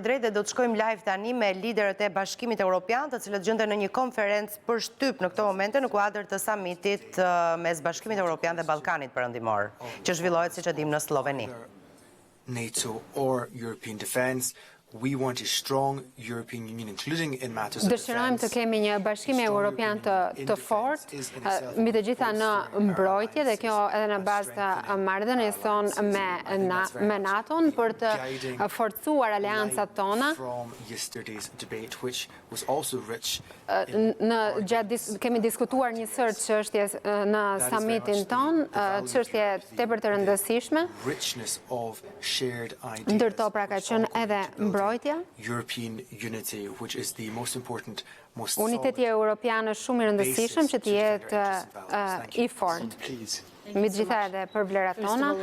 drejtë dhe do të shkojmë live tani me liderët e Bashkimit Evropian, të cilët gjenden në një konferencë për shtyp në këto momente në kuadër të samitit mes Bashkimit Evropian dhe Ballkanit Perëndimor, që zhvillohet siç e dimë në Sloveni. NATO or European defense. We want a strong European Union, including in matters of Dëshirojmë të kemi një bashkim evropian të fortë, mbi të gjitha në mbrojtje, dhe kjo edhe në bazë të marrëdhënies tonë me NATO-n për të forcuar aleancat tona. Kemi diskutuar një sër çështje në samitin tonë, çështje tepër të rëndësishme, ndërto pra ka qenë edhe Uniteti Europian është shumë i rëndësishëm që të jetë i fortë. Mbi të gjitha edhe për vlerat tona.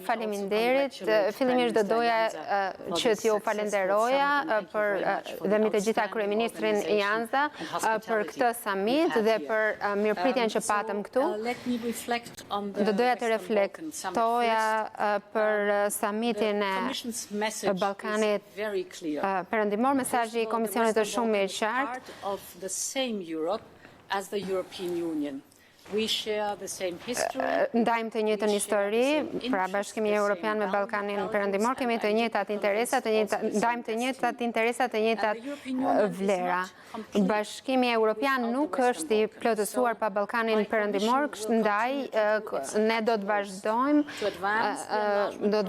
Faleminderit. Fillimisht do doja që t'ju falenderoja dhe mbi të gjitha kryeministrin Janza për këtë summit dhe për mirëpritjen që patëm këtu. Do doja të reflektoja për summitin e Ballkanit Perëndimor. Mesazhi i Komisionit është shumë i qartë. Ndajmë të njëjtën histori, pra Bashkimi Evropian me Ballkanin Perëndimor, kemi të njëjtat interesa, ndajmë të njëjtat interesa, të njëjtat vlera. Bashkimi Evropian nuk është i plotësuar pa Ballkanin Perëndimor, ndaj ne do të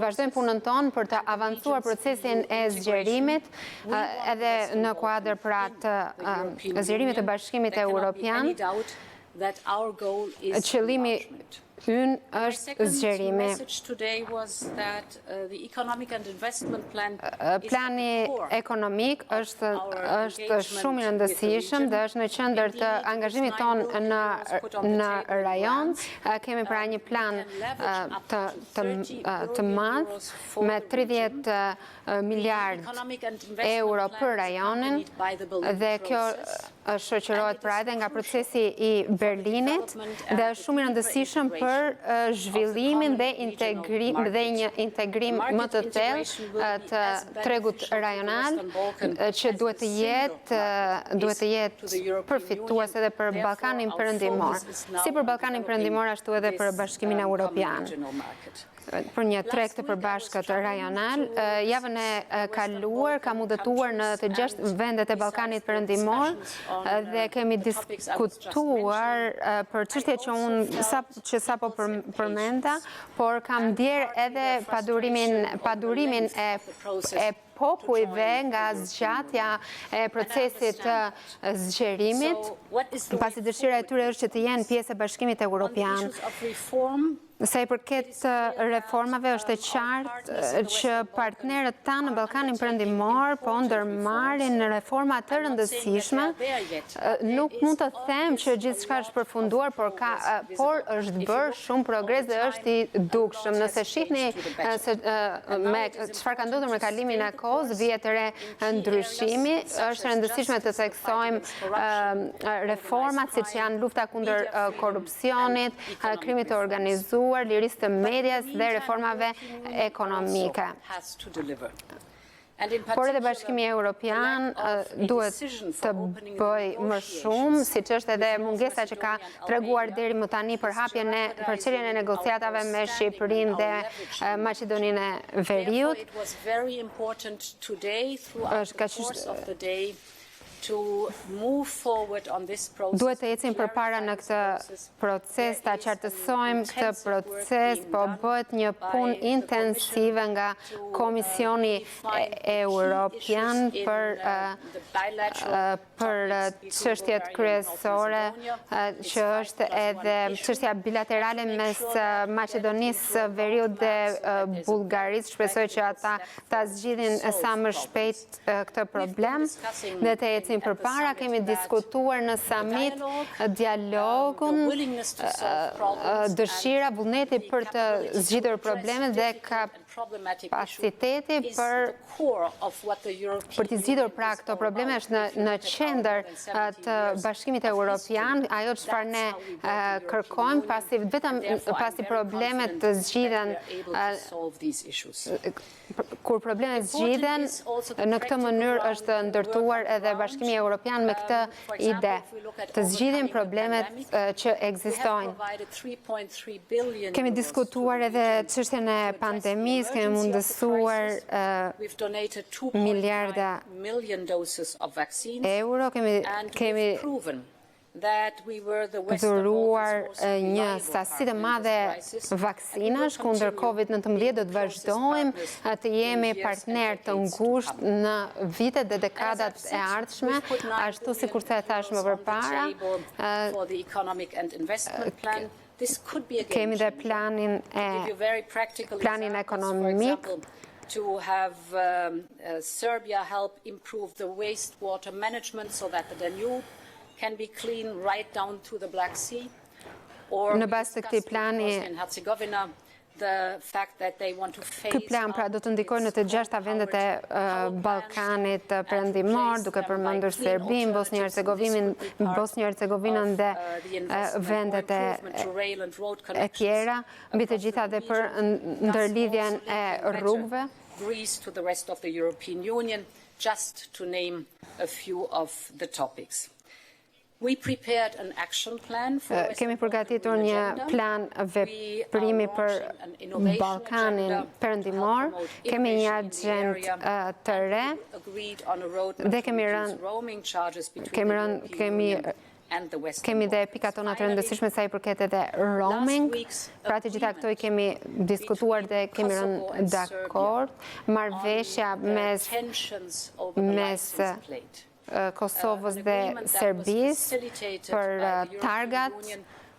vazhdojmë punën tonë për të avancuar procesin e zgjerimit edhe në kuadër pra të zgjerimit të Bashkimit Evropian. Qëllimi ynë është zgjerimi. Plani ekonomik është shumë i rëndësishëm dhe është në qendër të angazhimit tonë në rajon. Kemi pra një plan të madh me 30 miliard euro për rajonin dhe kjo shoqërohet pra edhe nga procesi i Berlinit dhe është shumë i rëndësishëm për zhvillimin dhe një integrim më të thellë të tregut rajonal që duhet të jetë përfitues edhe për Ballkanin Perëndimor. Si për Ballkanin Perëndimor ashtu edhe për Bashkimin Evropian. Për një treg të përbashkët rajonal. Javën e kaluar kam udhëtuar në të 6 vendet e Ballkanit Perëndimor dhe kemi diskutuar për çështje që sapo përmenda, por kam ndjer edhe padurimin e popujve nga zgjatja e procesit të zgjerimit, pasi dëshira e tyre është që të jenë pjesë e Bashkimit Evropian. Sa i përket reformave, është e qartë që partnerët tanë në Ballkanin Perëndimor po ndërmarrin reforma të rëndësishme. Nuk mund të them që gjithçka është përfunduar, por është bërë shumë progres dhe është i dukshëm. Nëse shihni me çfarë ka ndodhur me kalimin e kohës, vjet e re ndryshimi, është rëndësishme të theksojmë reformat siç janë lufta kundër korrupsionit, krimit të organizuar, lirisë të medias dhe reformave ekonomike. Por edhe Bashkimi Evropian duhet të bëj më shumë, siç është edhe mungesa që ka treguar deri më tani për çeljen e negociatave me Shqipërinë dhe Maqedoninë e Veriut. Duhet të ecim përpara në këtë proces, ta qartësojmë këtë proces, po bëhet një punë intensive nga Komisioni Evropian për çështjet kryesore, që është edhe çështja bilaterale mes Maqedonisë së Veriut dhe Bullgarisë. Shpresoj që ata ta zgjidhin sa më shpejt këtë problem dhe të ecim përpara. Kemi diskutuar në summit dialogun, dëshira, vullneti për të zgjidhur problemet dhe kapaciteti për t'i zgjidhur pra këto probleme është në qendër të Bashkimit Evropian, ajo çfarë ne kërkojmë vetëm pasi problemet të zgjidhen, kur problemet zgjidhen, në këtë mënyrë është ndërtuar edhe Bashkimi Evropian me këtë ide, të zgjidhin problemet që ekzistojnë. Kemi diskutuar edhe çështjen e pandemisë, kemi mundësuar miliarda euro, kemi dhuruar një sasi të madhe vaksinash kundër COVID-19, do të vazhdojmë të jemi partner të ngushtë në vitet dhe dekadat e ardhshme, ashtu sikurse e thash më përpara. Kemi dhe planin ekonomik. To have Serbia help improve the wastewater management so that the Danube can be clean right down to the Black Sea. Në bazë të këtij plani, ky plan pra do të ndikojë në të 6 vendet e Ballkanit Perëndimor, duke përmendur Serbinë, Bosnjë-Hercegovinën dhe vendet e tjera, mbi të gjitha dhe për ndërlidhjen e rrugëve. Greece to the rest of the European Union, just to name a few of the topics. We prepared an action plan for Kemi përgatitur një plan veprimi për Ballkanin Perëndimor, kemi një agjendë të re dhe kemi dhe pikat tona të rëndësishme sa i përket edhe roaming. Pra të gjitha këto i kemi diskutuar dhe kemi rënë dakord. Marrëveshja mes Kosovës dhe Serbisë për targat,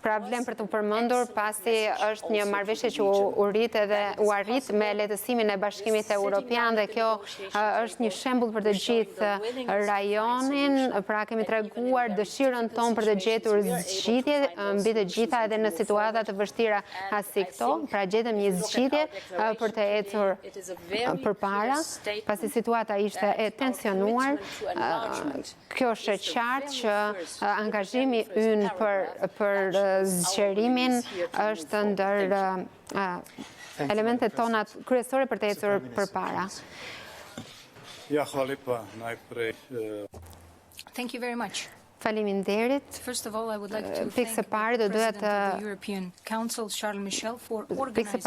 pra vlen për të përmendur pasi është një marrëveshje që u arrit me lehtësimin e Bashkimit Evropian dhe kjo është një shembull për të gjithë rajonin, pra kemi treguar dëshirën tonë për të gjetur zgjidhje mbi të gjitha edhe në situata të vështira si këto, pra gjetëm një zgjidhje për të ecur përpara, pasi situata ishte e tensionuar. Kjo është e qartë që angazhimi ynë për zgjerimin është ndër elementet tona kryesore për të ecur përpara. Thank you very much. Faleminderit. First of all, I would like to Pikë së thank pari do doja President of the European Council, Charles Michel, for organizing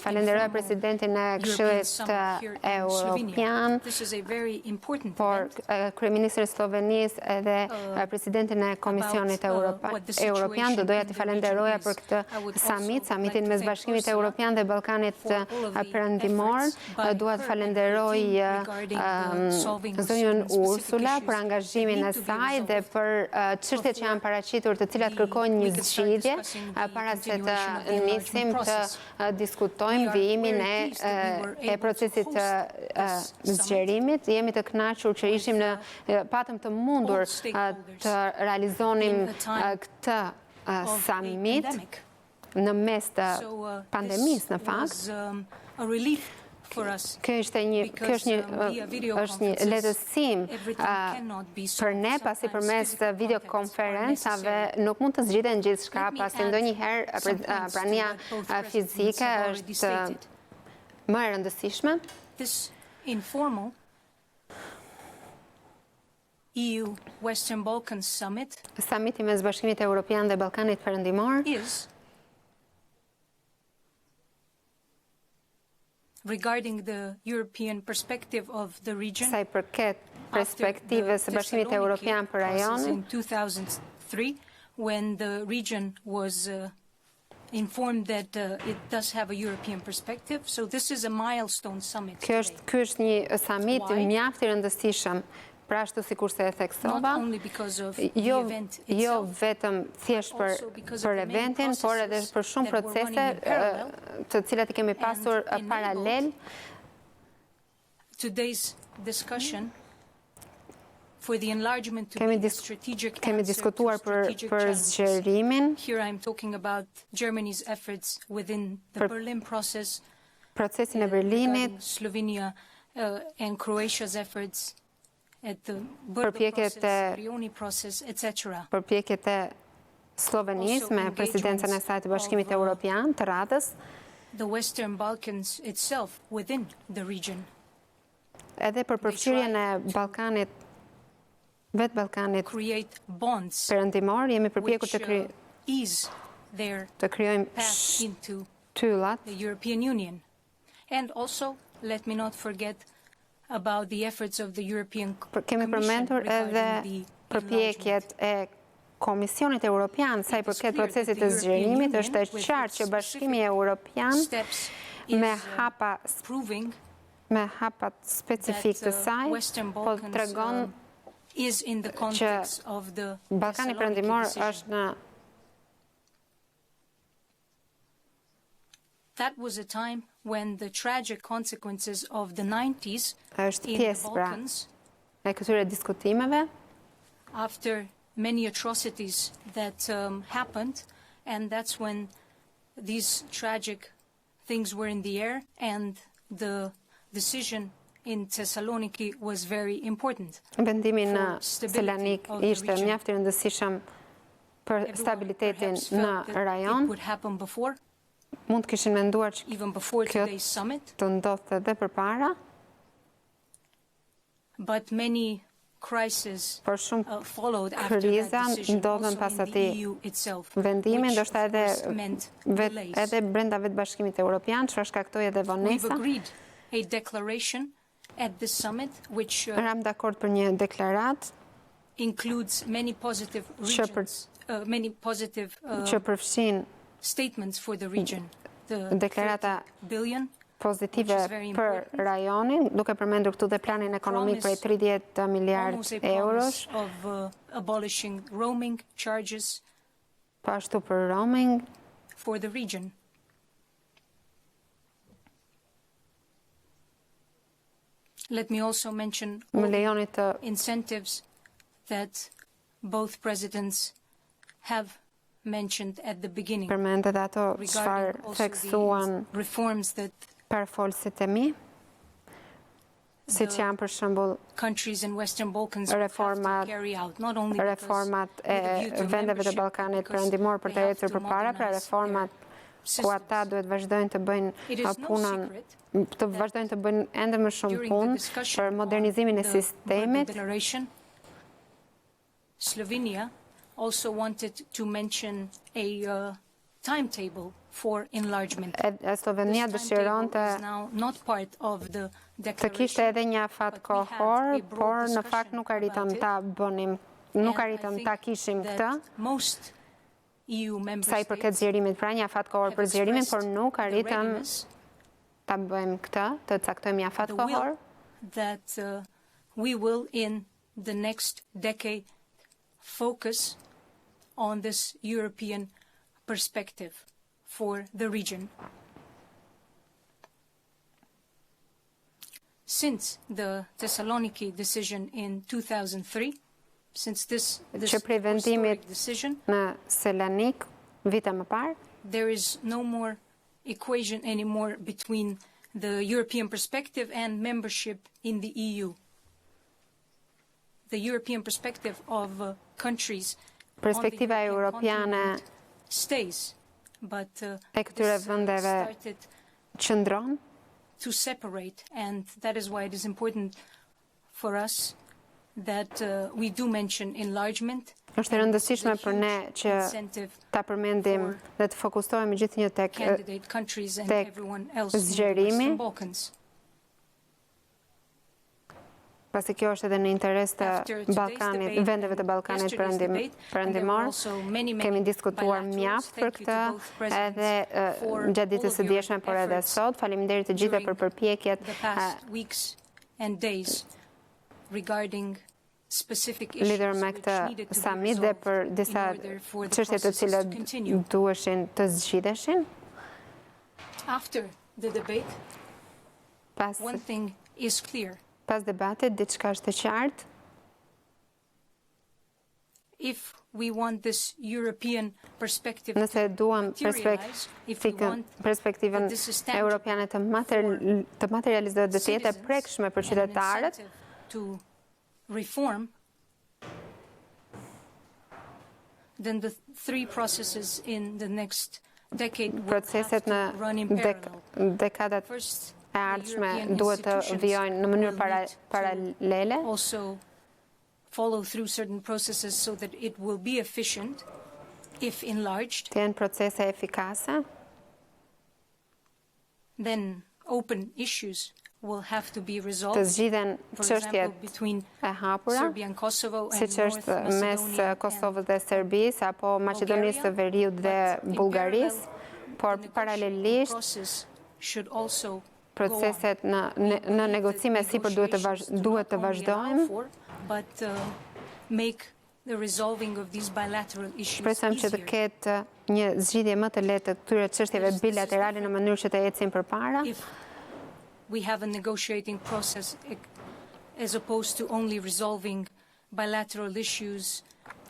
falenderoj presidentin e Këshillit Evropian, This is a very important por event. kryeministrin e Slovenisë edhe presidentin e Komisionit Evropian, do doja të falenderoja për këtë samitin mes Bashkimit Evropian dhe Ballkanit Perëndimor. Dua të falenderoj zonjën Ursula për angazhimin e saj dhe për çështjet që janë paraqitur, të cilat kërkojnë një zgjidhje para se të nisim të diskutojmë vijimin e procesit të zgjerimit. Jemi të kënaqur që patëm të mundur të realizonim këtë summit në mes të pandemisë në fakt. Kjo është një lehtësim për ne, pasi përmes videokonferencave nuk mund të zgjidhen gjithçka, pasi ndonjëherë prania fizike është më e rëndësishme. This informal EU Western Balkans Summit Samiti mes Bashkimit Evropian dhe Ballkanit Perëndimor regarding the European perspective of the region sa I përket perspektivës së Bashkimit Evropian për rajonin. In 2003, when the region was informed that it does have a European perspective, so this is a milestone summit. Ky është një summit mjaft I rëndësishëm. Pra ashtu sikur se e theksova, jo vetëm thjesht për eventin, por edhe për shumë procese të cilat I kemi pasur paralel. Today's discussion for the enlargement to be the strategic answer to strategic challenges. Here I'm talking about Germany's efforts within the Berlin process procesin e Berlinit, Slovenia and Croatia's efforts at the Brdo Përpjekjet process, Rioni process, etc. përpjekjet e Slovenisë me presidencën e saj të Bashkimit Evropian të radhës, The Western Balkans itself within the region. edhe për përfshirjen e Ballkanit, vetë Ballkanit Create bonds Perëndimor, jemi përpjekur which ease their të krijojmë path into tyllat. the European Union. And also, let me not forget about the efforts of the European Kemi Commission përmendur edhe regarding the përpjekjet e Komisionit Evropian sa i përket procesit të zgjerimit. Është e qartë që Bashkimi Evropian steps me is hapat specifik të that saj Western po Balkans tregon is in the context of the Ballkani Thessaloniki Perëndimor decision. është në That was a time when the tragic consequences of the 90s është in the pjesë pra Balkans, e këtyre diskutimeve, after many atrocities that happened, and that's when these tragic things were in the air, and the decision in Thessaloniki was very important. vendimi në For stability Selanik of the ishte region. mjaft i rëndësishëm për Everyone stabilitetin perhaps në felt that rajon. it would happen before, Mund të kishin menduar që even before Kjo- today's summit, të ndodhte edhe përpara, but many crises por shumë followed after kriza that decision, ndodhen also pas in the atij EU itself, vendimi, which ndoshta of edhe course meant delays. edhe brenda vetë Bashkimit Evropian, çfarë shkaktoi edhe We've vonesa. agreed a declaration at this summit which Ram dakord për një deklaratë includes many positive Që për- regions, many positive që përfshin statements for the region. The deklarata 30 billion pozitive which is very për important. rajonin, duke përmendur këtu dhe planin ekonomik prej 30 miliard almost a eurosh, promise of abolishing roaming charges po ashtu për roaming, for the region. Let me also mention all më the lejoni të incentives that both presidents have mentioned at the beginning përmendet ato çfarë regarding also theksuan the reforms that përfolësit e mi, siç janë për shembull countries in Western Balkans have Reformat- to carry out, not only because reformat with a view e to vendeve të membership, Ballkanit because Perëndimor për të they have ecur to përpara, pra modernize reformat their ku ata systems. duhet vazhdojnë të bëjnë It is no punën, secret të vazhdojnë të bëjnë ende më shumë during the punë discussion për modernizimin e on the sistemit. Brdo Declaration, Slovenia also wanted to mention a timetable for enlargement. Slovenia This dëshiron timetable të is now not part of the të kishte declaration, edhe një afat but we had kohor, a broad por në discussion fakt nuk arritëm about it. ta bënim, nuk and I arritëm think ta kishim that këtë, most EU member sa i përket states zgjerimit, pra një afat kohor have për zgjerimin, por expressed nuk the arritëm readiness, ta bëjmë këtë, të caktojmë një afat the kohor. will that we will in the next decade focus on this European perspective for the region. Since the Thessaloniki decision in 2003, since this Që prej vendimit historic decision, në Selanik vite më parë, there is no more equation anymore between the European perspective and membership in the EU. The European perspective of countries Perspektiva on the European europiane continent stays, but e këtyre this vendeve started qëndron. to separate, and that is why it is important for us that we do mention enlargement. Është e rëndësishme për ne që Incentive ta përmendim dhe të fokusohemi gjithnjë tek candidate countries and tek everyone else in the zgjerimi. Western Balkans. pasi kjo është edhe në interes të After today's Ballkanit, debate vendeve të and Ballkanit yesterday's debate, and there were Perëndimor. also many Kemi diskutuar bilaterals. mjaft për Thank you to këtë, both presidents edhe for gjatë ditës all së of your djeshme, por edhe efforts sot. Faleminderit të gjithëve për përpjekjet the past weeks and days regarding specific issues lidhur me which këtë needed to be summit dhe resolved për in disa order for the çështje të processes to cilat continue. duheshin të zgjidheshin. After the debate, Pas one thing is clear. pas debatit, diçka është e qartë. if we want this European perspective Nëse to duam materialize, if we want perspektivën that this is tangible europiane të materializohet dhe të jetë e citizens prekshme për and an qytetarët, incentive to reform, then the three processes in the next decade will have proceset në to run in parallel. dekadat First, e the ardhshme European duhet të institutions vijojnë në mënyrë will need to paralele, also follow through certain processes so that it will be efficient if enlarged. të jenë procese efikase. Then open issues will have to be Të resolved. zgjidhen For example, çështjet between e hapura, Serbia and Kosovo and siç North është mes Macedonia Kosovës dhe Serbisë apo Maqedonisë së Veriut dhe but in Bullgarisë, parallel, por the negotiating paralelisht process should also go on. proceset në negocime sipër duhet të vazhdojmë. But make the resolving of these bilateral issues Shpresojmë që të easier. ketë një zgjidhje më të lehtë të këtyre çështjeve bilaterale në mënyrë që të ecin përpara. If we have a negotiating process as opposed to only resolving bilateral issues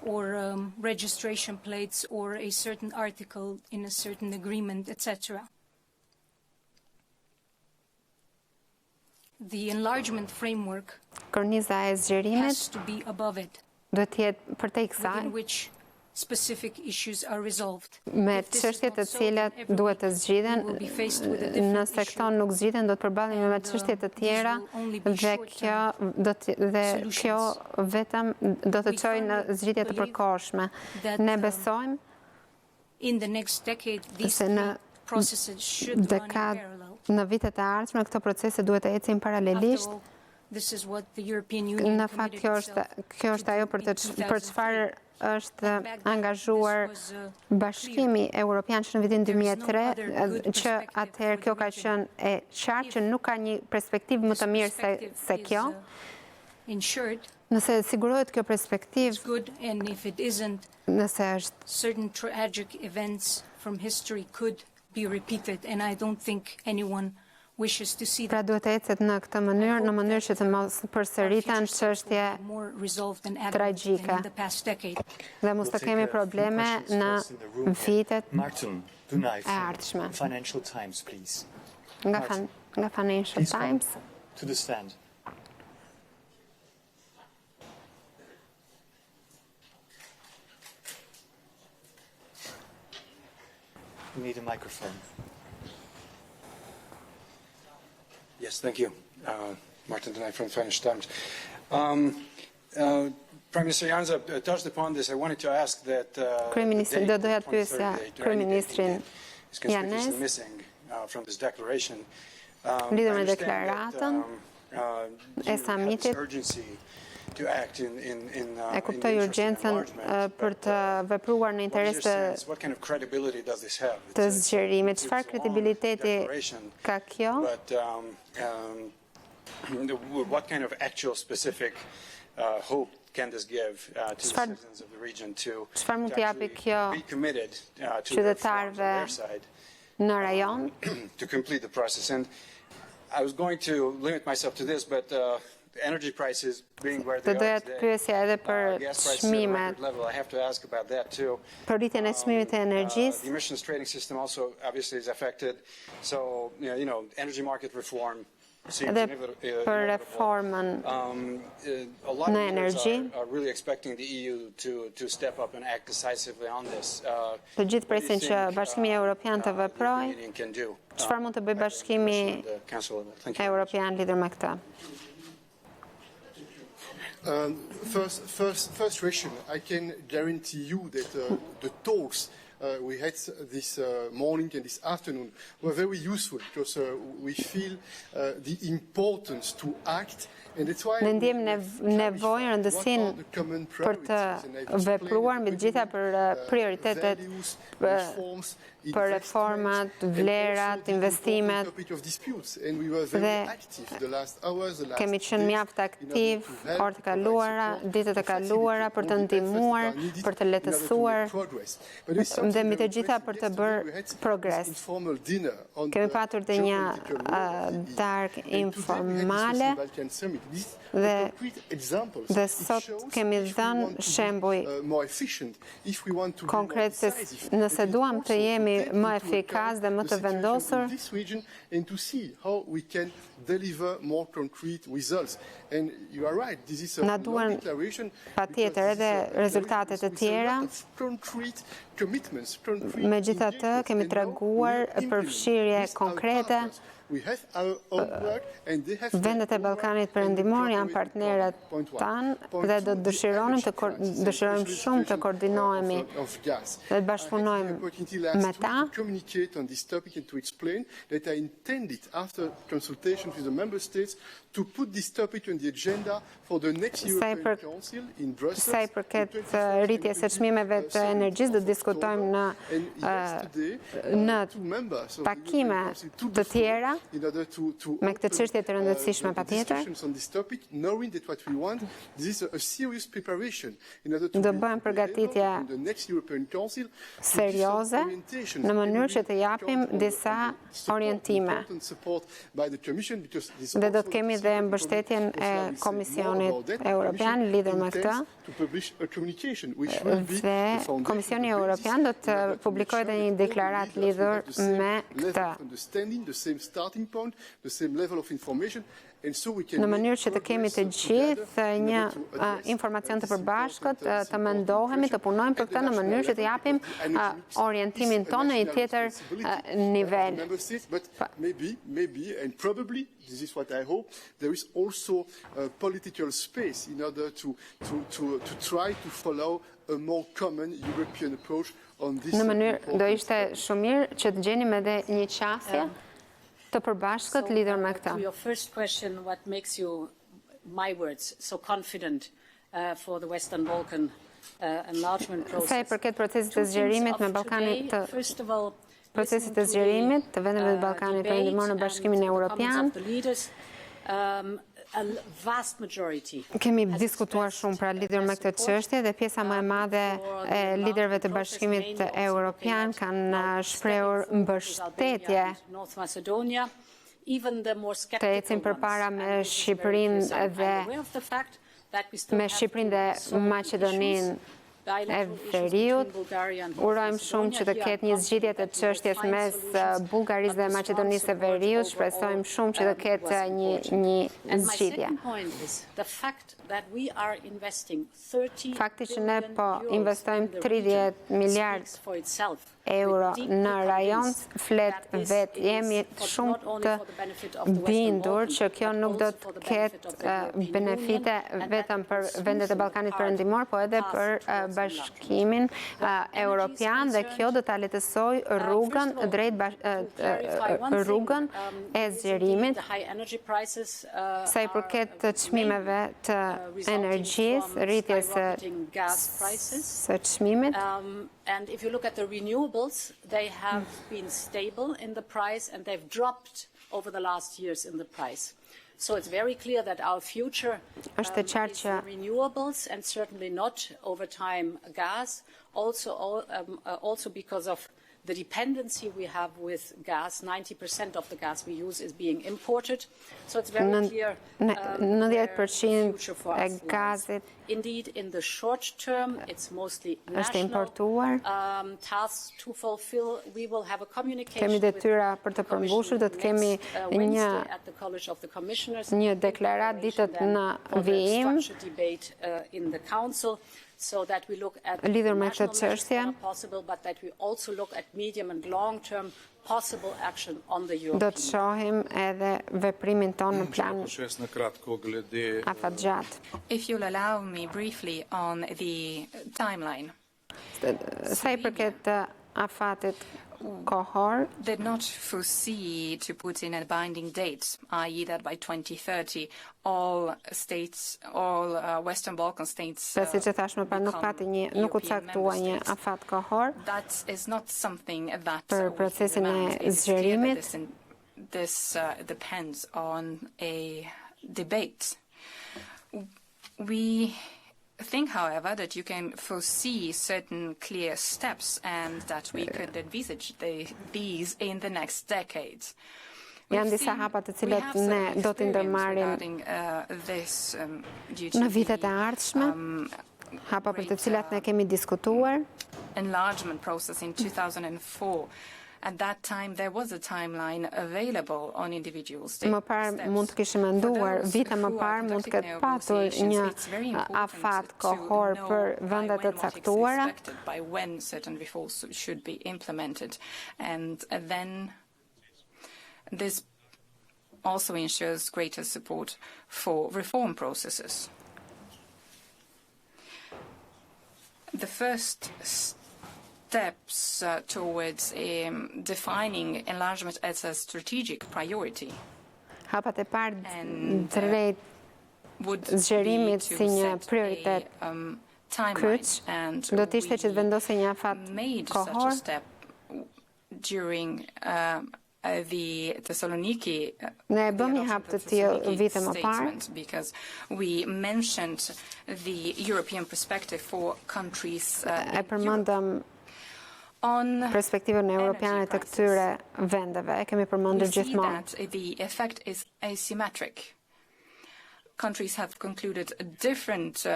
or registration plates or a certain article in a certain agreement, etc. The enlargement framework Korniza e zgjerimit has to be above it, duhet të jetë përtej kësaj, within which specific issues are resolved. me If this is çështje not të so, cilat then every duhet të zgjidhen. we will be faced with a different Nëse issue. këto nuk zgjidhen, do të përballemi me çështje të tjera these will only be dhe short-term kjo vetëm do të çojë në zgjidhje të përkohshme. that, Ne besojmë in the next decade, these se në processes should run in parallel. në vitet e ardhshme këto procese duhet të ecin After paralelisht. all, this is what the European Union Në fakt kjo është ajo për çfarë është angazhuar Bashkimi Evropian që në vitin 2003, që atëherë kjo ka qenë e qartë që nuk ka një perspektivë më të mirë se kjo. ensured, Nëse sigurohet kjo perspektivë, it's good, and if it isn't, nëse është certain tragic events from history could be repeated, and I don't think anyone wishes to see pra that. duhet të ecet në këtë mënyrë, në mënyrë që të mos përsëriten çështje More resolved and adequate tragjike. than in the past decade. dhe mos të kemi probleme në vitet Martin Dunay e ardhshme. from Financial Times, please. Nga Financial Please come Times. to the stand. You need a microphone. Yes, thank you. Martin Dunay from Financial Times. Prime Minister Janza touched upon this. I wanted to ask that Kryeministri, do doja të pyesja kryeministrin is conspicuously Janez missing from this declaration. lidhur I me understand deklaratën that, e you have this samitit. urgency to act in E kuptoj urgjencën për të vepruar në interes what kind of credibility does this have? të It's a- zgjerimit. it's a Çfarë long kredibiliteti declaration, ka kjo? But what kind of actual specific hope can this give to the Çfarë- citizens of the region to çfarë mund t'i japi actually kjo be committed to the reforms on qytetarëve their side në rajon? to complete the process? And I was going to limit myself to this, but energy prices being where they Të are doja të today, pyesja edhe për gas prices at a çmimet, record level, I have to ask about that too. për rritjen e çmimit të The energjisë. emissions trading system also obviously is affected. So, energy market reform seems Edhe inevitable. për reformën A lot of në leaders energji. are really expecting the EU to step up and act decisively on this. Të gjithë presin që Bashkimi Evropian të veprojë. Çfarë mund të bëjë Bashkimi Evropian lidhur me këtë? First question, I can guarantee you that the talks we had this morning and this afternoon were very useful because we feel the importance to act, and that's why Ne ndjem nevojën, rëndësinë për të vepruar mbi të gjitha për prioritetet, për reformat, vlerat, investimet. Dhe kemi qenë mjaft aktiv orët e kaluara, ditët e kaluara për të ndihmuar, për të lehtësuar Dhe mbi të gjitha për të bërë progres. Kemi patur dhe një darkë informale dhe sot kemi dhënë shembuj konkret se nëse duam të jemi më efikas dhe më të vendosur, na duan patjetër edhe rezultate të tjera. Megjithatë, kemi treguar përfshirje konkrete. Vendet e Ballkanit Perëndimor janë partnerët tanë dhe do të dëshirojmë shumë të koordinohemi dhe të bashkëpunojmë me ta. Sa i përket rritjes së çmimeve të energjisë, do të diskutojmë në takime të tjera me këtë çështje të rëndësishme patjetër. Do bëjmë përgatitje serioze në mënyrë që të japim disa orientime. Dhe do të kemi dhe mbështetjen e Komisionit Evropian lidhur me këtë. Dhe Komisioni Evropian do të publikojë dhe një deklaratë lidhur me këtë. Në mënyrë që të kemi të gjithë një informacion të përbashkët, të mendohemi, të punojmë për këtë në mënyrë që të japim orientimin tonë në një tjetër nivel. This is what I hope. There is also political space in order to try to follow a more common European approach on this. Në mënyrë do ishte shumë mirë që të gjenim edhe një qasje të përbashkët lidhur me këtë. To your first question, what makes you, my words, so confident for the Western Balkan enlargement process? Sa i përket procesit të zgjerimit me Ballkanit të procesit të zgjerimit të vendeve të Ballkanit Perëndimor në Bashkimin Evropian. Kemi diskutuar shumë pra lidhur me këtë çështje dhe pjesa më e madhe e liderëve të Bashkimit Evropian kanë shprehur mbështetje të ecin përpara me Shqipërinë dhe Maqedoninë e Veriut. Urojmë shumë që të ketë një zgjidhje të çështjes mes Bullgarisë dhe Maqedonisë së Veriut. Shpresojmë shumë që të ketë një zgjidhje. Fakti që ne po investojmë 30 miliardë euro në rajon flet vetë, jemi shumë të bindur që kjo nuk do të ketë benefite vetëm për vendet e Ballkanit Perëndimor, po edhe për Bashkimin Evropian dhe kjo do ta lehtësoj rrugën rrugën e zgjerimit. Sa i përket të çmimeve të energjisë, rritjes së çmimit. And if you look at the renewables, they have been stable in the price and they've dropped over the last years in the price. So it's very clear that our future is renewables and certainly not over time gas, also because of the dependency we have with gas. 90% of the gas we use is being imported. So it's very clear the future for us lies. Indeed, in the short term, it's mostly national tasks to fulfill. We will have a communication with the Commission Wednesday at the College of the Commissioners. Një deklaratë ditët në vijim debate in the Council. So that we look at lidhur me këtë çështje, possible, but that we also look at medium and long term possible action on the European. Do të shohim edhe veprimin tonë në plan afatgjat. If you'll allow me briefly on the timeline. Sa i përket afatit kohor, did not foresee to put in a binding date, i.e. that by 2030 all Western Balkan states si që thashme, pra nuk u caktua një afat kohor për procesin e zgjerimit. This depends on a debate. We think, however, that you can foresee certain clear steps and that we could envisage these in the next decades. Janë disa hapa të cilat ne do t'i ndërmarrim në vitet e ardhshme, hapa për të cilat ne kemi diskutuar. Enlargement process in 2004. At that time, there was a timeline available on individual states. Më parë mund të kishim menduar, vite më parë mund të ketë patur një afat kohor për vendet e caktuara. By when certain reforms should be implemented, and then this also ensures greater support for reform processes. The first steps towards defining enlargement as a strategic priority Hapat e parë drejt zgjerimit si një prioritet kryq do të ishte që të vendosë një afat kohor. During the Thessaloniki ne bëm një hap të tillë vite më parë, because we mentioned the European perspective for countries e përmendëm perspektivën europiane të këtyre vendeve, e kemi përmendur gjithmonë. The effect is asymmetric. Countries have concluded different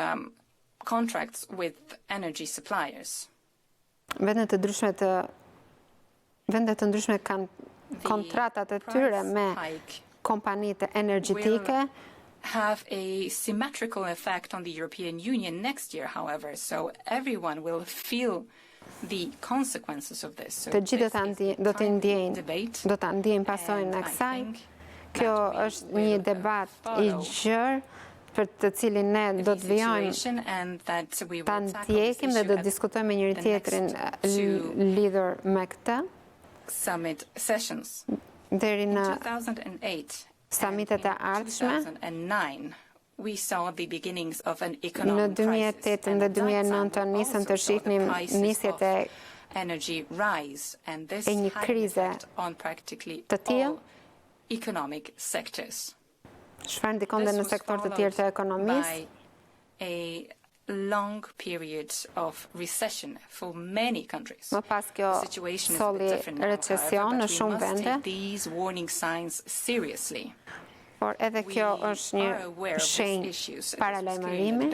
contracts with energy suppliers. Vendet të ndryshme kanë kontratat e tyre me kompanitë energjetike. Have a symmetrical effect on the European Union next year, however, so everyone will feel the consequences of this. Të gjithë do të ndjejnë pasojën e kësaj. Kjo është një debat i gjerë për të cilin ne do të vijojmë ta ndjekim dhe do të diskutojmë me njëri tjetrin lidhur me këtë. Summit sessions. Deri në 2008 samitet e ardhshme. 2009 we saw the beginnings of an Në economic 2008 dhe 2009 nisëm të shihnim nisjet e një krize të tillë. Economic sectors. Çfarë ndikon në sektor të tjerë të ekonomisë? A long period of recession for many countries. Më pas kjo solli recesion në shumë vende. These warning signs seriously. Por edhe kjo është një shenjë paralajmërimi.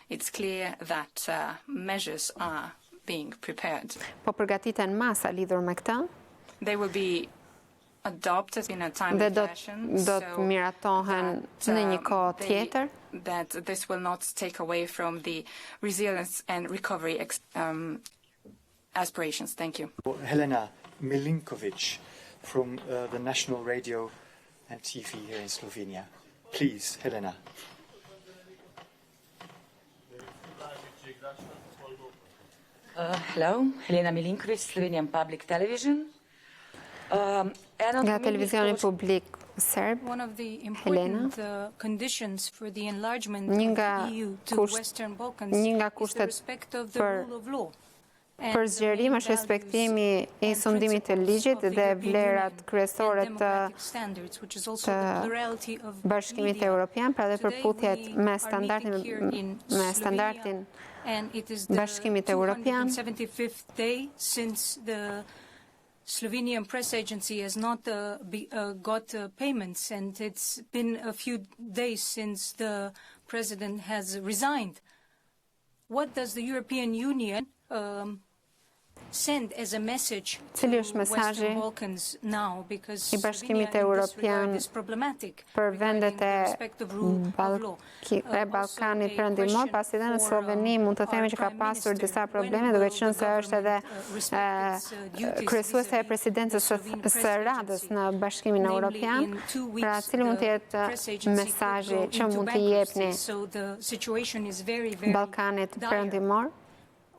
It's clear that measures are being prepared. Po përgatiten masa lidhur me këtë. They will be adopted in a timely fashion. Do të miratohen në një kohë tjetër. That this will not take away from the resilience and recovery aspirations. Thank you. Helena Milinkovic from the National Radio and TV here in Slovenia. Please, Helena. Hello, Helena Milinkovic, Slovenian Public Television. Nga televizioni publik serb, One of the Helena, important conditions for the enlargement një of nga the EU to Western Balkans is the kushtet respect of the për rule of law. për zgjerim është respektimi i sundimit të ligjit dhe vlerat kryesore të Bashkimit Evropian, pra dhe përputhjet me standardin Bashkimit Evropian. Slovenian press agency has not got payments, and it's been a few days since the president has resigned. What does the European Union send as a message to Western Balkans now, because I Bashkimit Evropian për vendet e Ballkanit Perëndimor, pasi dhe në Sloveni mund të themi që ka pasur disa probleme, duke qenë se është edhe kryesuese e presidencës së Radhës në Bashkimin Evropian, pra cili mund të jetë mesazhi që mund të jepni Ballkanit Perëndimor?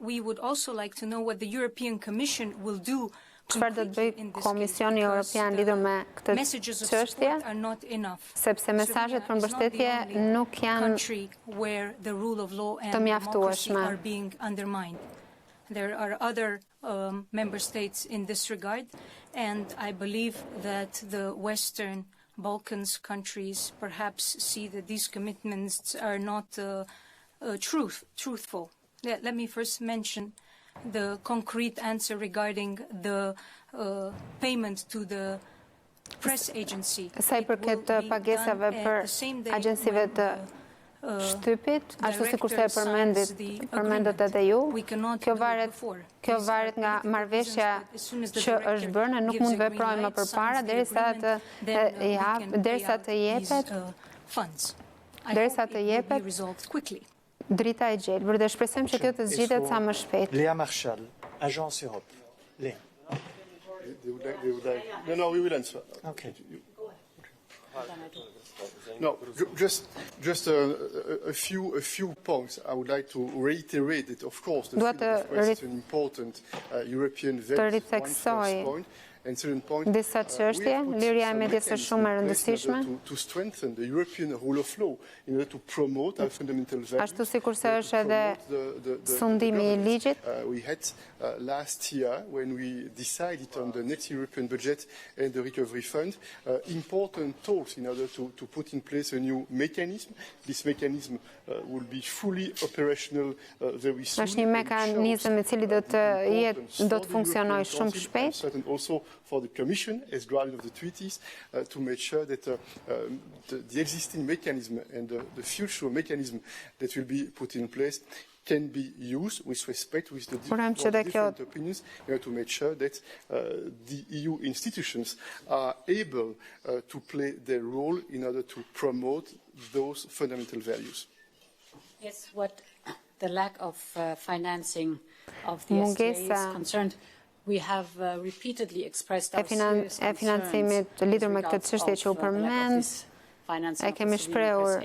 We would also like to know what the European Commission will do. Çfarë do të bëjë Komisioni Evropian lidhur me këtë çështje? Sepse mesazhet për mbështetje nuk janë të mjaftueshme. There are other member states in this regard, and I believe that the Western Balkans countries perhaps see that these commitments are not truthful. Let me first mention the concrete answer regarding the payment to the press agency. Sa I përket pagesave për agjensive të shtypit, ashtu sikur se përmendët edhe ju, kjo varet nga marrëveshja që është bërë, ne nuk mund të veprojmë më përpara derisa të jepet drita e gjelbër dhe shpresojmë që kjo të zgjitet sa më shpejt. Leyen Marshall, Agence Europe. Leyen. No, we will answer. Okay. No, just a few points. I would like to reiterate that, of course, the freedom of press is an important European value. One first point. And second point, disa çështje, liria e medias është shumë e rëndësishme. To strengthen the European rule of law in order to promote our fundamental values. Ashtu sikur se është edhe sundimi I ligjit. We had last year, when we decided on the next European budget and the recovery fund, important talks in order to put in place a new mechanism. This mechanism will be fully operational very soon. Është një mekanizëm I cili do të funksionojë shumë shpejt. And also for the Commission, as guardian of the treaties, to make sure that the existing mechanism and the future mechanism that will be put in place can be used with respect with the different opinions in order to make sure that the EU institutions are able to play their role in order to promote those fundamental values. Yes, what the lack of financing of the STA is concerned, we have repeatedly expressed our serious financimit lidhur me këtë çështje që u përmend. E kemi shprehur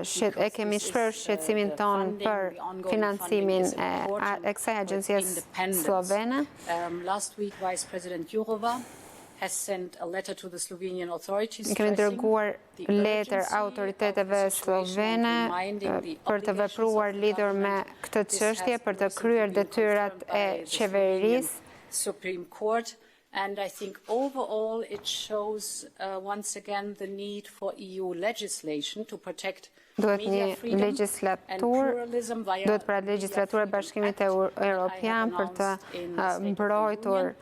shqetësimin ton për financimin e kësaj agjencie slovene. Last week, Vice President Jourova has sent a letter to the Slovenian authorities kemi dërguar letër autoriteteve slovene për të vepruar lidhur me këtë çështje, për të kryer detyrat e qeverisë. Supreme Court. And I think overall it shows once again the need for EU legislation to protect media freedom and pluralism via pra legjislatura e Bashkimit Evropian për të mbrojtur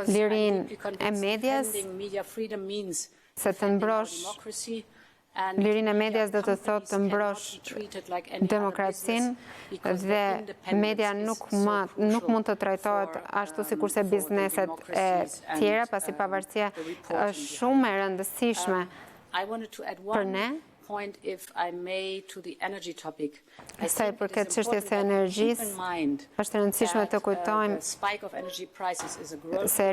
lirinë e medias, se të mbrosh lirinë e medias do të thotë të mbrosh demokracinë dhe media nuk mund të trajtohet ashtu sikurse bizneset e tjera, pasi pavarësia është shumë e rëndësishme për ne. Sa I përket çështjes së energjisë, është e rëndësishme të kujtojmë se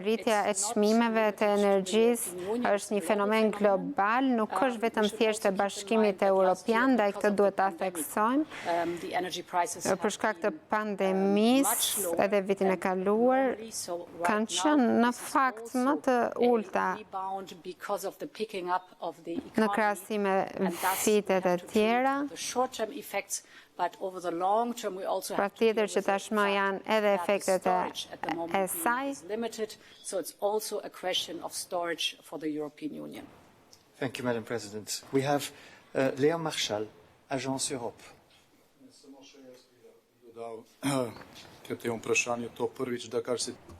rritja e çmimeve të energjisë është një fenomen global, nuk është vetëm thjesht e Bashkimit Evropian, ndaj këtë duhet ta theksojmë. Për shkak të pandemisë edhe vitin e kaluar kanë qenë në fakt më të ulta në krahasim me fitet e tjera. Patjetër që tashmë janë edhe efektet e saj. Thank you, Madam President. We have Leyen Marshall, Agence Europe.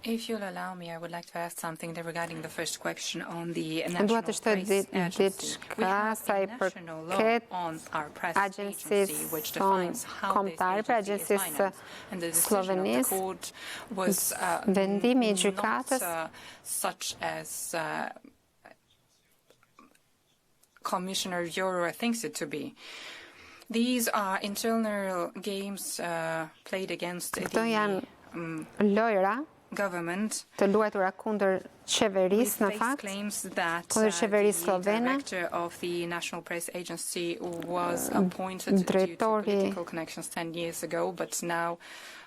If you'll allow me, I would like to ask something regarding the first question on the national press on our press agency, which defines how this agency is financed. And the decision of the court was not such as Commissioner Jourova thinks it to be. These are internal games played against the government. Të luajtura kundër qeverisë në fakt, kundër qeverisë slovene. The director of the National Press Agency was appointed due to political connections 10 years ago, but now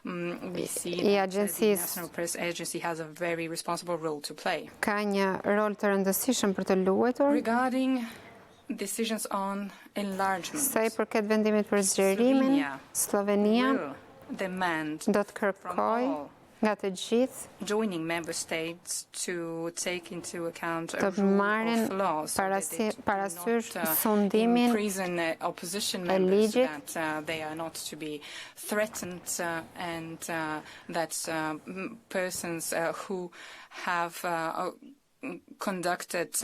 we see that the National Press Agency has a very responsible role to play. Ka një rol të rëndësishëm për të luajtur. Regarding decisions on enlargement, sa I përket vendimit për zgjerimin, Slovenia do të kërkojë nga të gjithë joining member states to take into account a të rule marrin of law so that they parasysh do not sundimin imprison opposition e members, ligjit, that they are not to be threatened and that persons who have conducted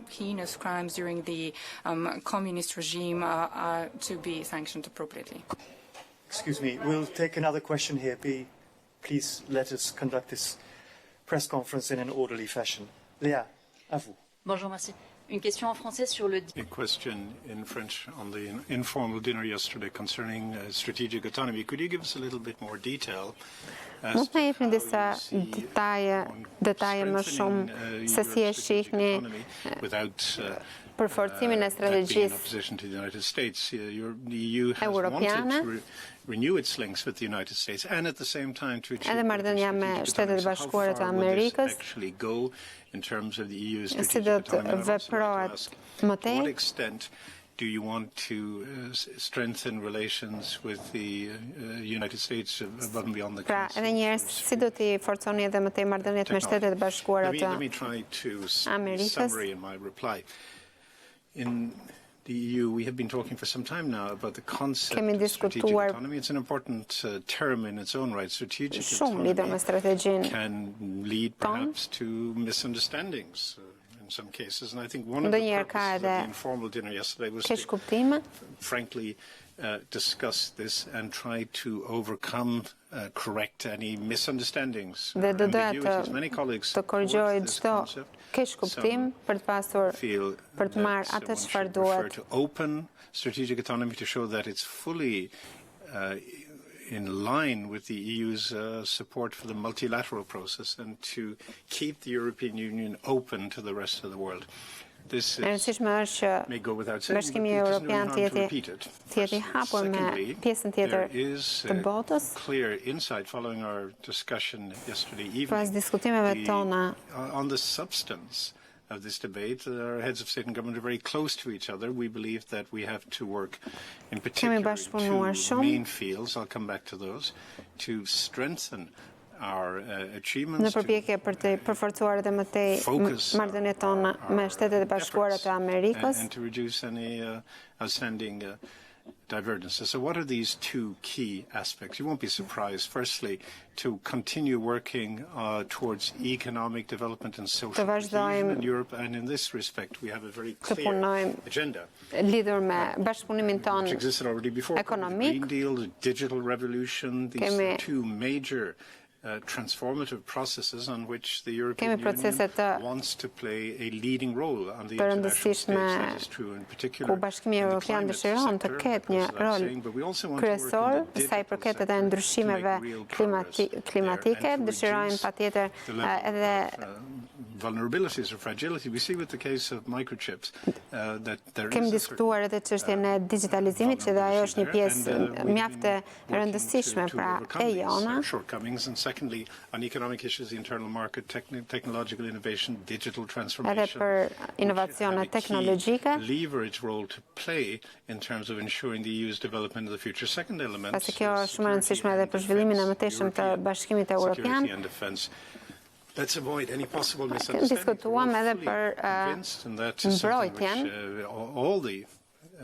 heinous crimes during the communist regime are to be sanctioned appropriately. Excuse me, we'll take another question here. Please let us conduct this press conference in an orderly fashion. Léa, à vous. Bonjour, merci. Une question en français sur le... A question in French on the informal dinner yesterday concerning strategic autonomy. Could you give us a little bit more detail? Mund të jepni disa detaje më shumë se si e shihni përforcimin e strategjisë europiane edhe marrëdhënia me Shtetet e Bashkuara të Amerikës, si do të veprohet më tej. Do you want to strengthen relations with the United States above and beyond the Council? Pra, edhe njerëz, si do t'i forconi edhe më tej marrëdhëniet me Shtetet e Bashkuara të Let me try to Amerikës. summary in my reply. In the EU, we have been talking for some time now about the concept of strategic autonomy. It's an important term in its own right. Strategic autonomy can lead perhaps to misunderstandings. Some cases, and I think one of the purposes of the informal dinner yesterday was to frankly discuss this and try to overcome, correct any misunderstandings or ambiguities. Many colleagues support this concept. Some feel that one should refer to open strategic autonomy to show that it's fully in line with the EU's support for the multilateral process and to keep the European Union open to the rest of the world. This may go without saying, but it doesn't really harm to repeat it. Secondly, there is clear insight following our discussion yesterday evening on the substance of this debate. Our heads of state and government are very close to each other. We believe that we have to work in particular two main fields, I'll come back to those, to strengthen our achievements, to focus and to reduce any outstanding divergences. So what are these two key aspects? You won't be surprised, firstly, to continue working towards economic development and social cohesion in Europe, and in this respect we have a very clear agenda which existed already before. The Green Deal, the digital revolution, these are two major transformative processes on which the European Union wants to play a leading role on the international stage. That is true in particular in the climate sector, but we also want to work in the digital sector to make real progress there and to reduce vulnerabilities or fragility. We see with the case of microchips that there is a certain shortcomings. And secondly, on economic issues, the internal market, technological innovation, digital transformation, leverage role to play in terms of ensuring the EU's development in the future. Second element is security and defense. Let's avoid any possible misunderstandings. We're fully convinced, and that is something which all the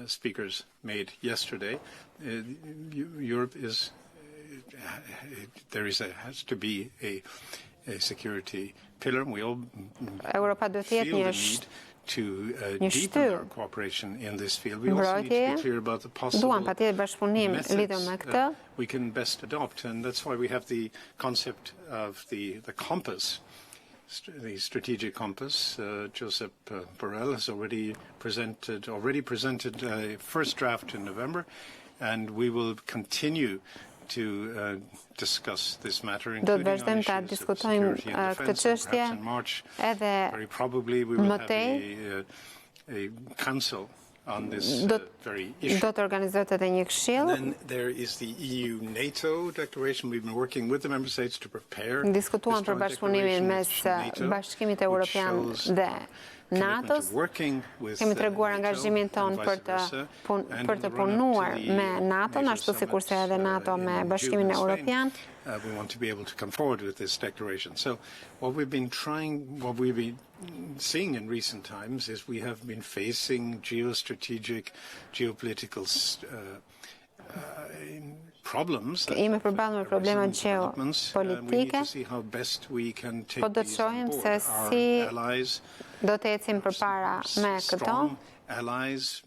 speakers made yesterday. Europe is has to be a security pillar, and we all feel the need to deepen our cooperation in this field. We also need to be clear about the possible methods we can best adopt, and that's why we have the concept of the compass, the strategic compass. Josep Borrell has already presented a first draft in November, and we will continue to discuss this matter, including on issues of security and defense. Perhaps in March, very probably, we will have a council on this very issue. Then there is the EU-NATO declaration. We've been working with the member states to prepare this joint declaration, which shows NATO-s. Kemi treguar angazhimin ton për të punuar me NATO, ashtu sikurse edhe NATO me Bashkimin Evropian. We want to be able to come forward with this declaration. So what we've been seeing in recent times is we have been facing geopolitical problems. Jemi përballur me problema geopolitike, po do të shohim se si do të ecim përpara me këto. Allies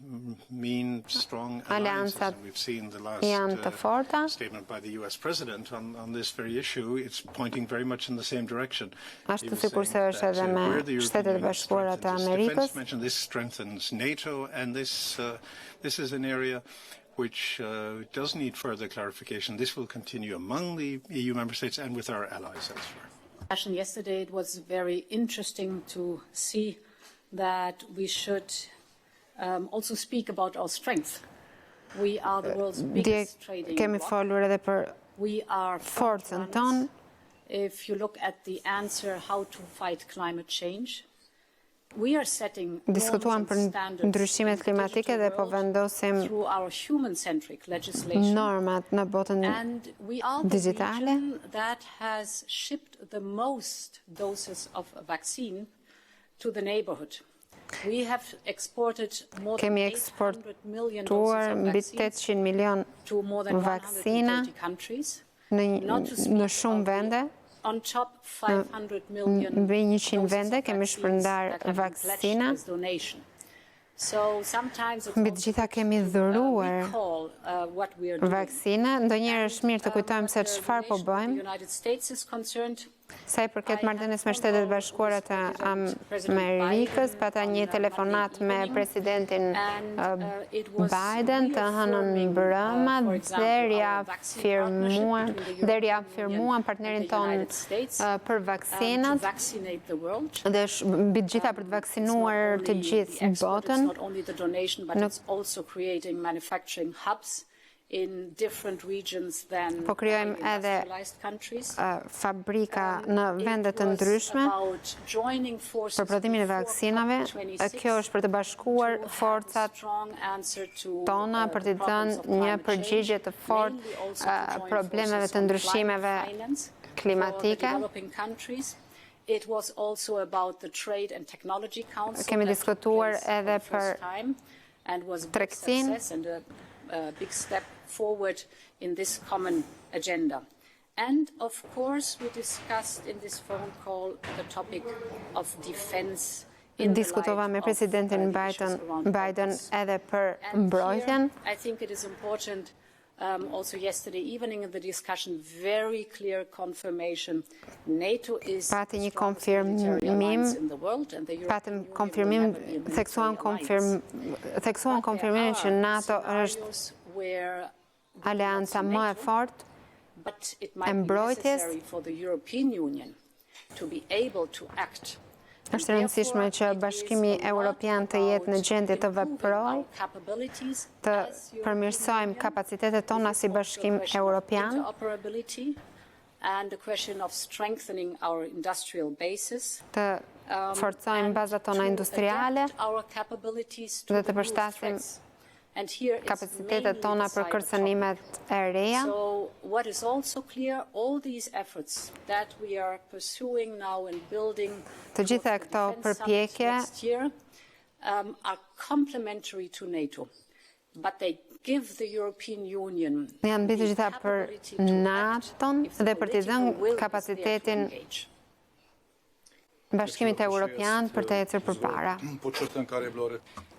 mean strong Aleancat alliances. We've seen the janë të forta. last statement by the US President on this very issue. It's pointing very much in the same direction. Ashtu sikurse është edhe me Shtetet e Bashkuara të Amerikës. This strengthens NATO, and this is an area which does need further clarification. This will continue among the EU member states and with our allies elsewhere. Yesterday it was very interesting to see that we should also speak about our strength. We are the world's biggest trading bloc. We are forcën tonë. If you look at the answer how to fight climate change, we are setting Diskutuam për ndryshimet klimatike dhe po vendosim through our human-centric legislation. Normat në botën And we are the digjitale. region that has shipped the most doses of a vaccine to the neighborhood. We have exported more than 800 million doses of mbi vaccines 800 milion to more than vaksina 130 countries. në shumë vende. On top, 500 million Mbi 100 vende doses of kemi vaccines shpërndar that have been pledged vaksina. as donation. So sometimes it's Mbi të gjitha kemi dhuruar recall what we are doing. vaksina. Ndonjëherë është mirë të kujtojmë se çfarë po The bëjmë. United States is concerned. Sa i përket marrëdhënies me Shtetet e Bashkuara të Amerikës, pata një telefonat me presidentin Biden të hënën mbrëma dhe riafirmuan partnerin ton për vaksinat dhe mbi të gjitha për të vaksinuar të gjithë botën. In different regions than po krijojmë edhe fabrika në vende të ndryshme për prodhimin e vaksinave. Kjo është për të bashkuar forcat tona për të dhënë një përgjigje të fortë problemeve të ndryshimeve klimatike. Kemi diskutuar edhe për tregtinë. A big step forward in this common agenda. And of course, we discussed in this phone call the topic of defense. Diskutova me presidentin Biden edhe për mbrojtjen. I think it is important also yesterday evening in the discussion, very clear confirmation NATO is pati një konfirmim, theksuan konfirmimin që NATO është aleanca më e fortë e mbrojtjes. Është rëndësishme që Bashkimi Evropian të jetë në gjendje të veprojë, të përmirësojmë kapacitetet tona si Bashkim Evropian, të forcojmë bazat tona industriale dhe të përshtasim kapacitetet tona për kërcënimet e reja. So what is also clear, all these efforts that we are pursuing now and building të gjitha këto përpjekje are complementary to NATO, but they give the European Union janë mbi të gjitha për NATO-n dhe për t'i dhënë kapacitetin Bashkimit Evropian për të ecur përpara.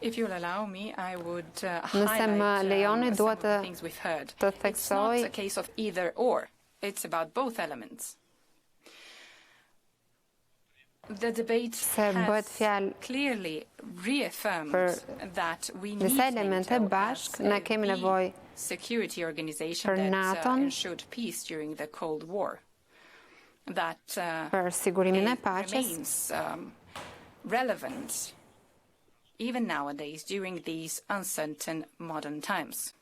If you'll allow me, I would Nëse më lejoni, dua të theksoj. It's not a case of either or. It's about both elements. The debate has clearly reaffirmed that we need NATO as a security organization that ensured peace during the Cold War. That remains relevant even nowadays during these uncertain modern times.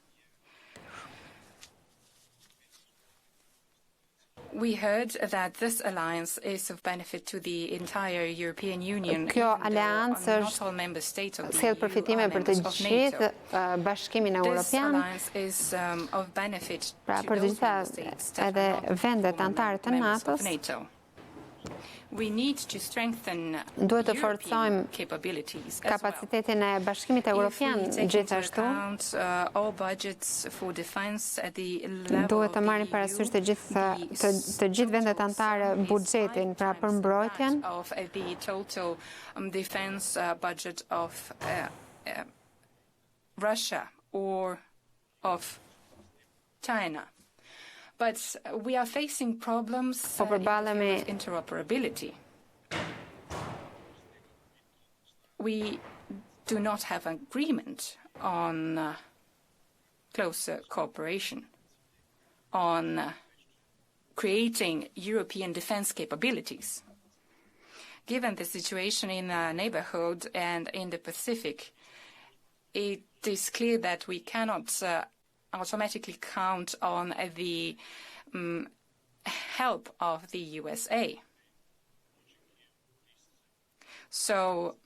We heard that this alliance is of benefit to the entire European Union. Kjo aleancë sjell përfitime për të gjithë Bashkimin Evropian. Pra për të gjitha edhe vendet anëtare të NATO-s. Duhet të forcojmë kapacitetin e Bashkimit Evropian gjithashtu. Duhet të marrim parasysh të gjithë vendet anëtare buxhetin pra për mbrojtjen. Russia or of China. But we are facing problems of interoperability. We do not have an agreement on closer cooperation, on creating European defense capabilities. Given the situation in the neighborhood and in the Pacific, it is clear that we cannot automatically count on the help of the USA. So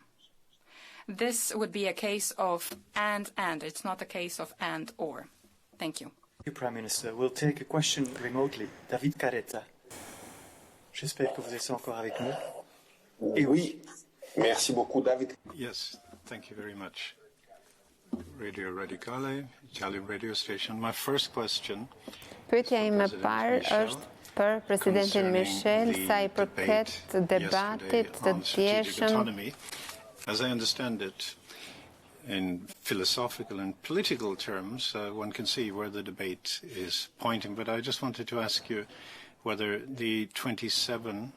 this would be a case of and. It's not a case of and or. Thank you. Thank you, Prime Minister. We'll take a question remotely. David Carretta. J'espère que vous êtes encore avec nous. Et oui, merci beaucoup, David. Yes, thank you very much. Radio Radicale, Italian radio station. My first question. Pyetja ime e parë është për Presidentin Michel sa I përket debatit të djeshëm. As I understand it, in philosophical and political terms, one can see where the debate is pointing, but I just wanted to ask you whether the 27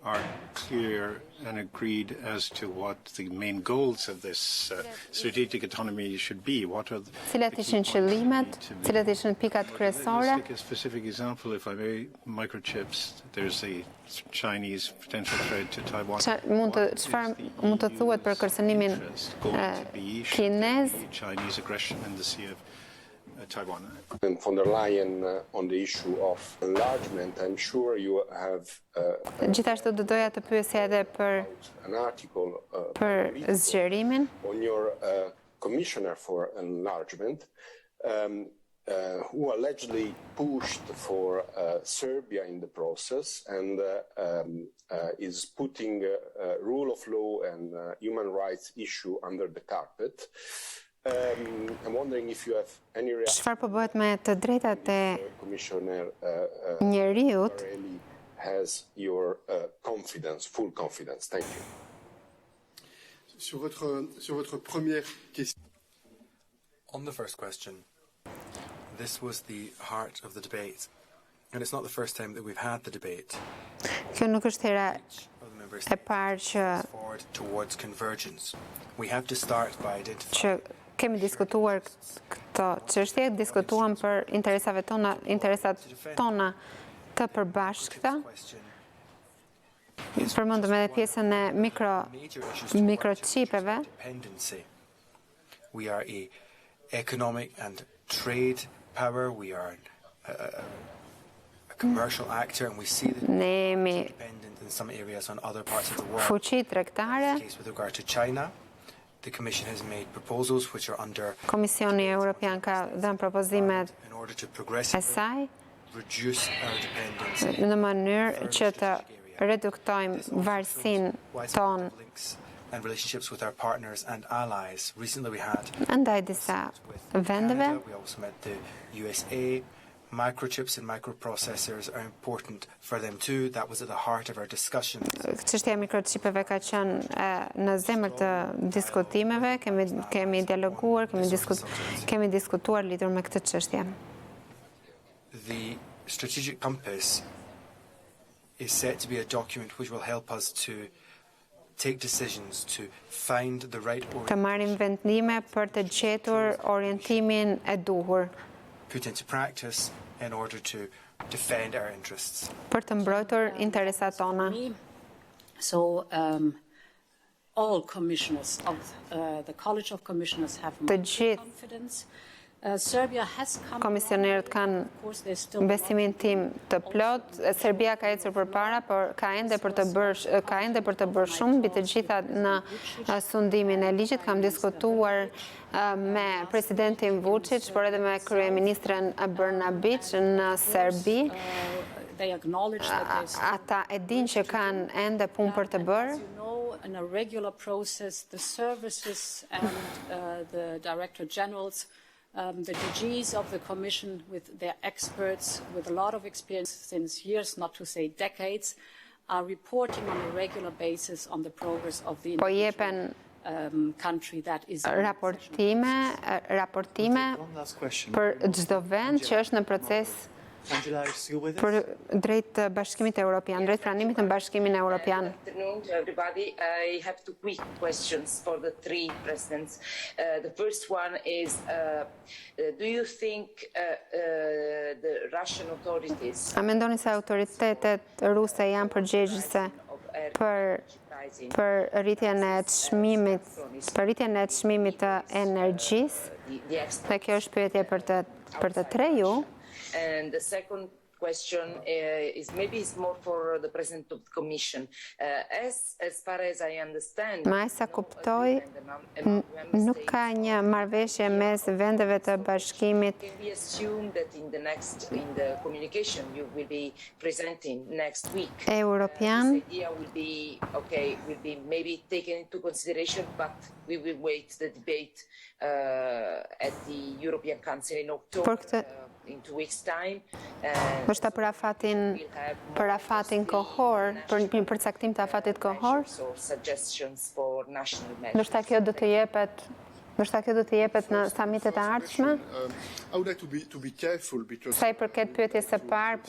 are clear and agreed as to what the main goals of this strategic autonomy should be. What are the cilat ishin qëllimet, cilat ishin pikat kryesore? Let's take a specific example, if I may. Microchips. There's a Chinese potential threat to Taiwan. Çfarë mund të thuhet për kërcënimin kinez? Chinese aggression in the Sea of Taiwan. And von der Leyen on the issue of enlargement, I'm sure you have Gjithashtu do doja të pyesja edhe për zgjerimin. On your commissioner for enlargement, who allegedly pushed for Serbia in the process and is putting rule of law and human rights issue under the carpet. I'm wondering if you have any reaction. Çfarë po bëhet me të drejtat e njeriut? Has your confidence, full confidence. Thank you. Sur votre première question. On the first question, this was the heart of the debate, and it's not the first time that we've had the debate. Kjo nuk është hera e parë që towards convergence. We have to start by identifying. Kemi diskutuar këto çështje, diskutuam për interesat tona të përbashkëta. Përmendëm edhe pjesën e mikrochipeve. We are a economic and trade power. We are a commercial actor, and we see that dependent in some areas on other parts of the world. Fuqi tregtare. In case with regard to China, the Commission has made proposals which are under. Komisioni Evropian ka dhënë propozimet e saj në mënyrë që të reduktojmë varësinë tonë ndaj disa vendeve. Microchips and microprocessors are important for them too. That was at the heart of our discussion. Çështja e mikrochipeve ka qenë në zemër të diskutimeve, kemi dialoguar, kemi diskutuar lidhur me këtë çështje. The strategic compass is set to be a document which will help us to take decisions, to find the right të marrim vendime për të gjetur orientimin e duhur. Put into practice in order to defend our interests. Për të mbrojtur interesat tona. So all commissioners of the College of Commissioners have my confidence. Komisionerët kanë besimin tim të plot. Serbia ka ecur përpara, por ka ende për të bërë shumë mbi të gjitha në sundimin e ligjit. Kam diskutuar me presidentin Vučić, por edhe me kryeministren Brnabić në Serbi. Ata e din që kanë ende punë për të bërë. In a regular process, the services and the Director Generals, the DGs of the Commission with their experts, with a lot of experience since years, not to say decades, are reporting on a regular basis on the progress of the individual country that is raportime për çdo vend që është në proces për drejt Bashkimit Evropian, drejt pranimit në Bashkimin Evropian. Good afternoon to everybody. I have two quick questions for the three presidents. The first one is, do you think the Russian authorities... A mendoni se autoritetet ruse janë përgjegjëse për rritjen e çmimit të energjisë? Dhe kjo është pyetje për të tre ju. And the second question is maybe it's more for the President of the Commission. As far as I understand, Ma sa kuptoj, nuk ka një marrëveshje mes vendeve të bashkimit. Can we assume that in the communication you will be presenting next week? European. This idea will be maybe taken into consideration, but we will wait the debate at the European Council in October. In 2 weeks' time. Është për afatin kohor, për përcaktim të afatit kohor. Ndoshta kjo do të jepet në samitet e ardhshme. Sa i përket pyetjes së parë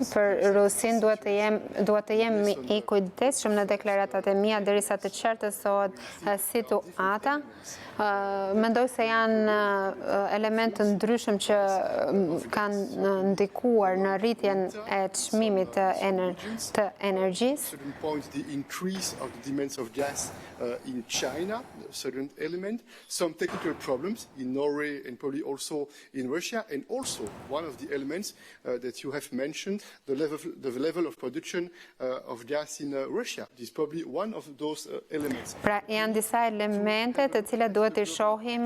për Rusin, duhet të jem i kujdesshëm në deklaratat e mia derisa të qartësohet situata. Mendoj se janë elemente të ndryshëm që kanë ndikuar në rritjen e çmimit të energjisë. The increase of the demands of gas in China, a certain element, some technical problems in Norway and probably also in Russia, and also one of the elements that you have mentioned, the level of production of gas in Russia. This is probably one of those elements. Pra janë disa elemente të cilat duhet të shohim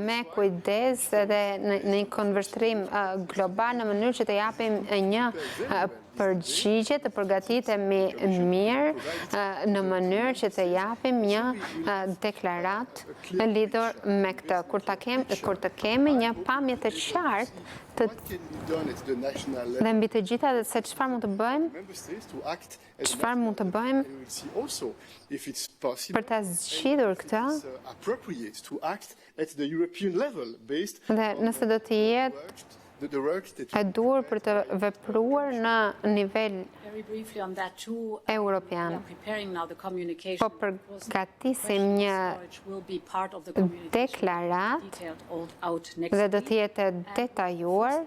me kujdes dhe në një konvertrim global në mënyrë që të japim një përgjigje të përgatitemi mirë në mënyrë që të japim një deklarat lidhur me këtë. Kur të kemi një pamje të qartë dhe mbi të gjitha se çfarë mund të bëjmë për ta zgjidhur këtë dhe nëse do të jetë e dur për të vepruar në nivel europian. Po përgatisim një deklarat dhe do të jetë detajuar.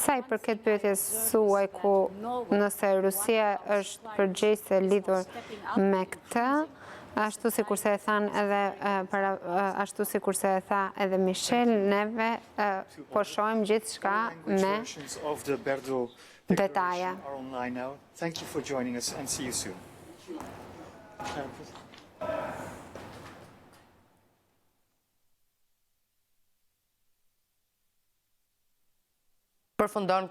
Sa i përket pyetjes suaj ku nëse Rusia është përgjegjëse lidhur me këtë, ashtu sikurse e than edhe ashtu sikurse e tha edhe Michel, neve po shohim gjithçka me detaje. Thank you for joining us and see you soon. Përfundon